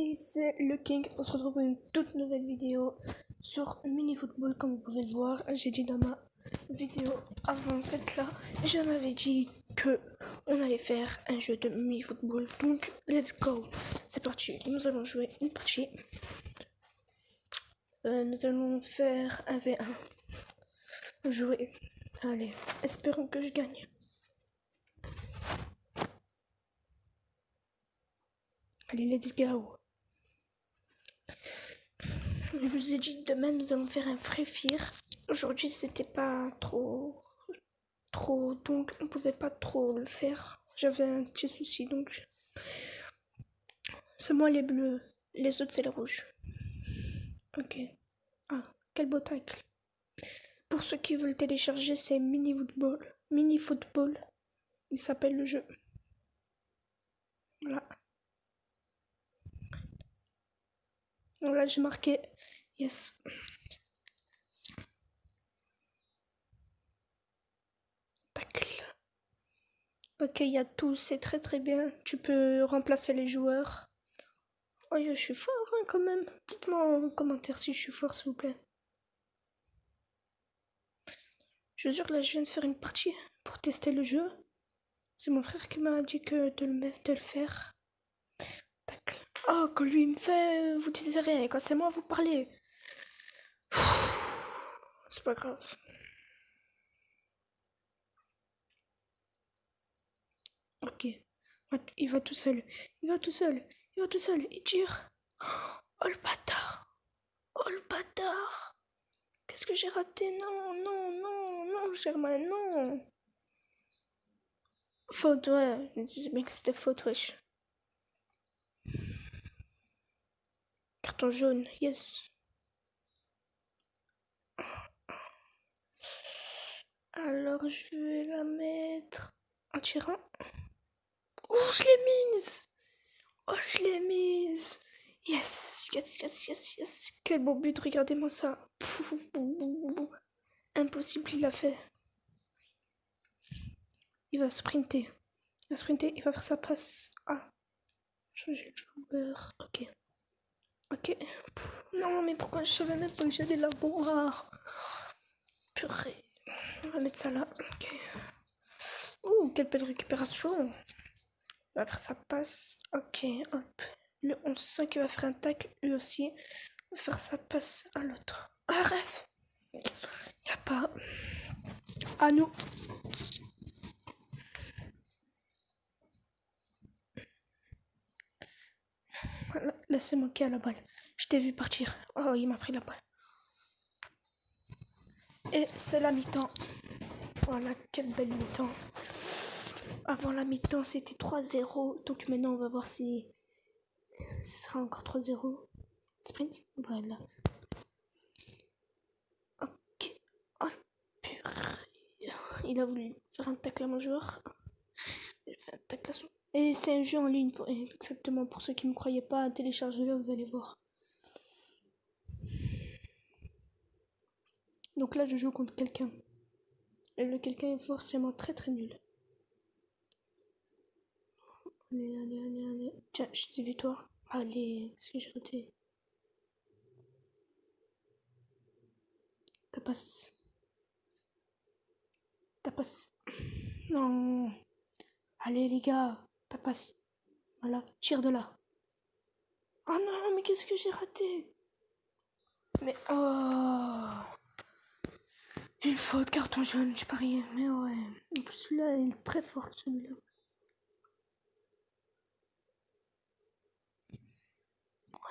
Salut, c'est le King. On se retrouve pour une toute nouvelle vidéo sur mini football. Comme vous pouvez le voir, j'ai dit dans ma vidéo avant cette là, je m'avais dit que on allait faire un jeu de mini football. Donc, let's go. C'est parti. Nous allons jouer une partie. Nous allons faire un V1. Jouer. Allez, espérons que je gagne. Allez, let's go. Je vous ai dit, demain nous allons faire un Free Fire. Aujourd'hui c'était pas trop, donc on pouvait pas trop le faire. J'avais un petit souci, donc c'est moi les bleus, les autres c'est les rouges. Ok. Ah, quel beau tacle. Pour ceux qui veulent télécharger, c'est mini football. Mini football. Il s'appelle le jeu. Voilà. Voilà, j'ai marqué yes. Tacle. Ok, il y a tout, c'est très très bien. Tu peux remplacer les joueurs. Oh, je suis fort hein, quand même. Dites-moi en commentaire si je suis fort, s'il vous plaît. Je vous jure, là, je viens de faire une partie pour tester le jeu. C'est mon frère qui m'a dit que de le faire. Tac. Oh, quand lui il me fait, vous disiez rien. Et quand c'est moi, vous parlez. C'est pas grave. Ok. Il va tout seul. Il va tout seul. Il va tout seul. Il tire. Oh, le bâtard. Oh, le bâtard. Qu'est-ce que j'ai raté? Non, non, non, non, Germain, non. Faute, ouais. Je me disais bien que c'était faute, wesh. Carton jaune, yes. Alors, je vais la mettre en tirant. Oh, je l'ai mise! Oh, je l'ai mise! Yes, yes, yes, yes, yes. Quel beau but, regardez-moi ça. Impossible, il l'a fait. Il va sprinter. Il va sprinter, il va faire sa passe. Ah, changer de joueur. Ok. Ok. Non, mais pourquoi je savais même pas que j'allais la voir? Purée. On va mettre ça là. Ok. Ouh, quelle belle récupération. Il va faire sa passe. Ok, hop. Le 11-5 il va faire un tacle, lui aussi. Il va faire sa passe à l'autre. Ah, ref. Y a pas. À nous. Voilà, là, c'est moi qui ai la balle. Je t'ai vu partir. Oh, il m'a pris la balle. Et c'est la mi-temps. Voilà, quelle belle mi-temps. Avant la mi-temps, c'était 3-0. Donc maintenant, on va voir si ce sera encore 3-0. Sprint. Voilà. Ok. Oh, purée. Il a voulu faire un tacle à mon joueur. Il fait un tacle à son... Et c'est un jeu en ligne, exactement. Pour ceux qui ne me croyaient pas, téléchargez-le, vous allez voir. Donc là, je joue contre quelqu'un. Et le quelqu'un est forcément très très nul. Allez, allez, allez, allez. Tiens, je t'ai vu toi. Allez, qu'est-ce que j'ai raté? Ta passe. Ta passe. Non. Allez les gars, ta passe. Voilà, tire de là. Oh non, mais qu'est-ce que j'ai raté? Mais oh. Une faute, carton jaune, je parie. Mais ouais. En plus, celui-là, il est très fort, celui-là.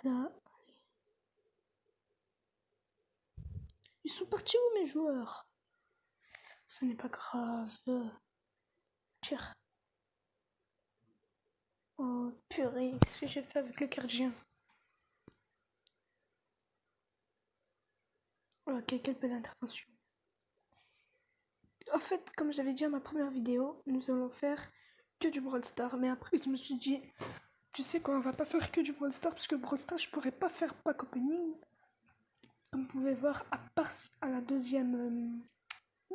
Voilà. Ils sont partis où mes joueurs? Ce n'est pas grave. Tire. Oh purée, qu'est-ce que j'ai fait avec le gardien? Ok, quelle belle intervention. En fait, comme j'avais dit à ma première vidéo, nous allons faire que du Brawl Stars. Mais après, je me suis dit, tu sais quoi, on va pas faire que du Brawl Stars parce que Brawl Stars, je pourrais pas faire pack opening. Comme vous pouvez voir, à part à la deuxième,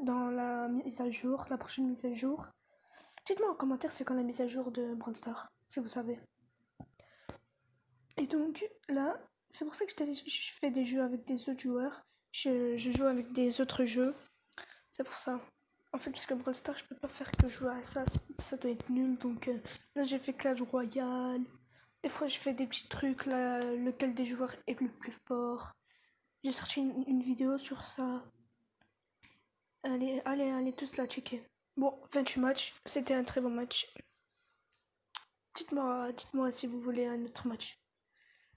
dans la mise à jour, la prochaine mise à jour. Dites-moi en commentaire c'est quand la mise à jour de Brawl Stars, si vous savez. Et donc là, c'est pour ça que je fais des jeux avec des autres joueurs. Je joue avec des autres jeux. C'est pour ça. En fait, puisque Brawl Stars, je peux pas faire que jouer à ça. Ça doit être nul. Donc là, j'ai fait Clash Royale. Des fois, je fais des petits trucs. Là, lequel des joueurs est le plus fort. J'ai sorti une vidéo sur ça. Allez tous la checker. Bon, 28 matchs. C'était un très bon match. Dites-moi si vous voulez un autre match.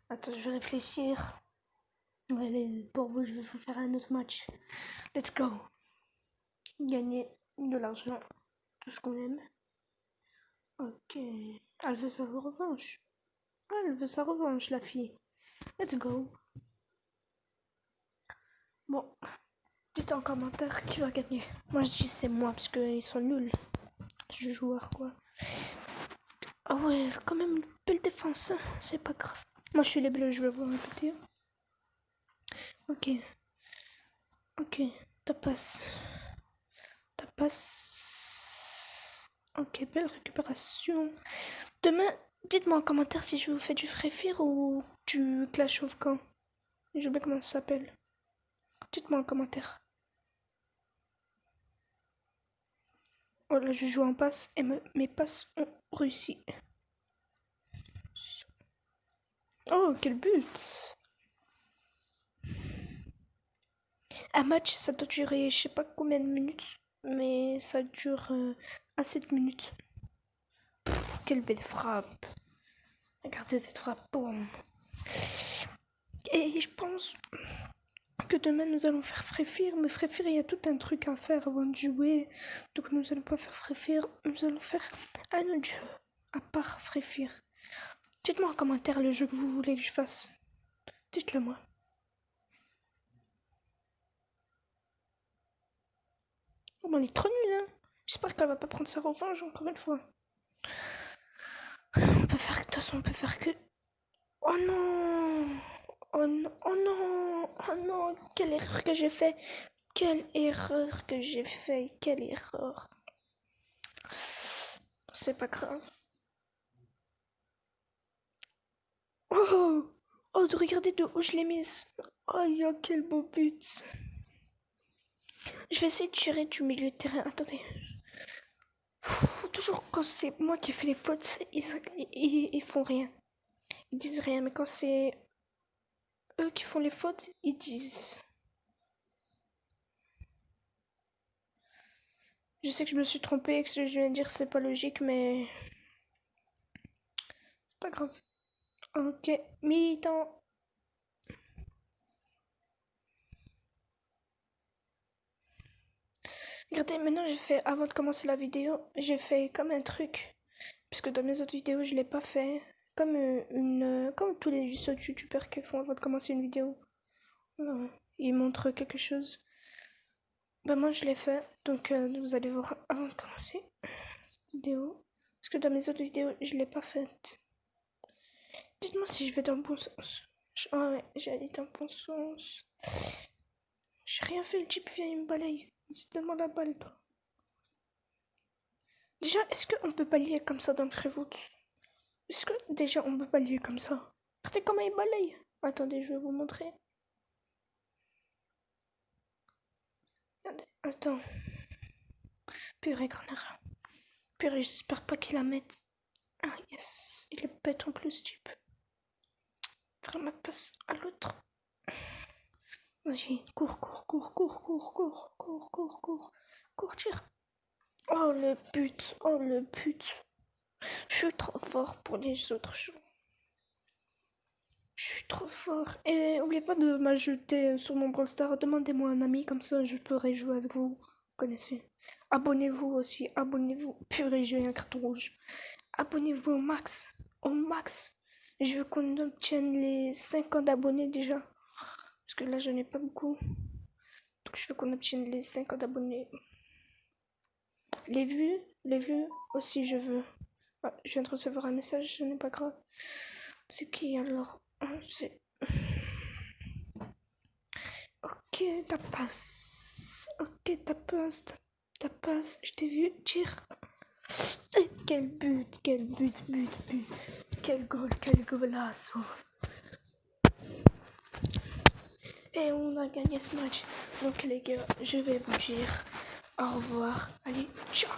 Attends, je vais réfléchir. Allez, pour vous, je vais vous faire un autre match. Let's go. Gagner de l'argent. Tout ce qu'on aime. Ok. Elle veut sa revanche. Elle veut sa revanche, la fille. Let's go. Bon. Dites en commentaire qui va gagner. Moi, je dis c'est moi, parce qu'ils sont nuls. Ce joueur, quoi. Ah ouais, quand même une belle défense. C'est pas grave. Moi, je suis les bleus, je vais vous répéter. Ok. Ok. Ta passe. Ok, belle récupération. Demain, dites-moi en commentaire si je vous fais du Free Fire ou du Clash of Clans. J'ai oublié comment ça s'appelle. Dites-moi en commentaire. Oh là, je joue en passe et mes passes ont réussi. Oh, quel but! Un match, ça doit durer je sais pas combien de minutes, mais ça dure à 7 minutes. Pff, quelle belle frappe! Regardez cette frappe. Boum. Et je pense que demain nous allons faire Free Fire, mais Free Fire il y a tout un truc à faire avant de jouer, donc nous allons pas faire Free Fire, nous allons faire un autre jeu à part Free Fire. Dites-moi en commentaire le jeu que vous voulez que je fasse. Dites-le moi. Oh, elle est trop nulle, hein. J'espère qu'elle va pas prendre sa revanche encore une fois. On peut faire, de toute façon, on peut faire que. Oh non! Oh non! Oh non! Oh non! Quelle erreur que j'ai fait! Quelle erreur que j'ai fait! Quelle erreur! C'est pas grave. Oh! Oh, regardez de où je l'ai mise! Oh, quel beau but! Je vais essayer de tirer du milieu de terrain. Attendez. Toujours quand c'est moi qui fais les fautes, ils font rien. Ils disent rien, mais quand c'est eux qui font les fautes, ils disent. Je sais que je me suis trompée, que ce que je viens de dire c'est pas logique, mais c'est pas grave. Ok, mi-temps. Regardez, maintenant j'ai fait, avant de commencer la vidéo, j'ai fait comme un truc, puisque dans mes autres vidéos je l'ai pas fait, comme comme tous les autres youtubeurs qui font avant de commencer une vidéo. Ils montrent quelque chose. Ben moi je l'ai fait, donc vous allez voir avant de commencer cette vidéo. Parce que dans mes autres vidéos je l'ai pas faite. Dites-moi si je vais dans le bon sens. Ah ouais, j'allais dans le bon sens. J'ai rien fait, le type vient, il me balaye. C'est tellement la balle, toi. Déjà, est-ce qu'on peut balayer comme ça dans le Freefoot? Est-ce que déjà on peut balayer comme ça? Regardez comment il balaye. Attendez, je vais vous montrer. Regardez, attends. Purée, grandeur. Purée, j'espère pas qu'il la mette. Ah, yes. Il est bête en plus, type. Faire ma passe à l'autre. Vas-y, cours, tire. Oh le but, oh le but. Je suis trop fort pour les autres gens. Je suis trop fort. Et n'oubliez pas de m'ajouter sur mon Brawl Stars. Demandez-moi un ami, comme ça je pourrai jouer avec vous. Vous connaissez. Abonnez-vous aussi, abonnez-vous. Purée, j'ai un carton rouge. Abonnez-vous au max. Au max. Je veux qu'on obtienne les 50 abonnés déjà. Parce que là, j'en ai pas beaucoup. Donc je veux qu'on obtienne les 50 abonnés. Les vues aussi, je veux. Ah, je viens de recevoir un message, ce n'est pas grave. C'est qui alors? C'est. Ok, ta passe. Ok, ta passe. Ta passe. Je t'ai vu. Tire. quel but, but. Quel golasso. Et on a gagné ce match. Donc les gars, je vais vous dire au revoir. Allez, ciao.